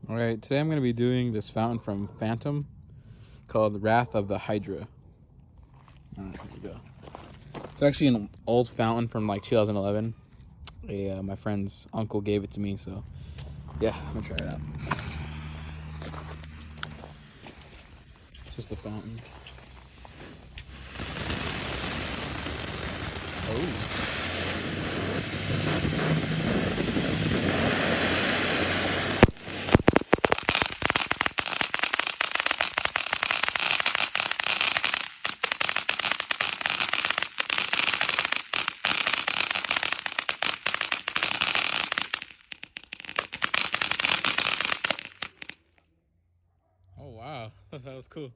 Alright, today I'm going to be doing this fountain from Phantom called the Wrath of the Hydra. Alright, here we go. It's actually an old fountain from like 2011. My friend's uncle gave it to me, so yeah, I'm going to try it out. Just a fountain. Oh. Oh wow, that was cool.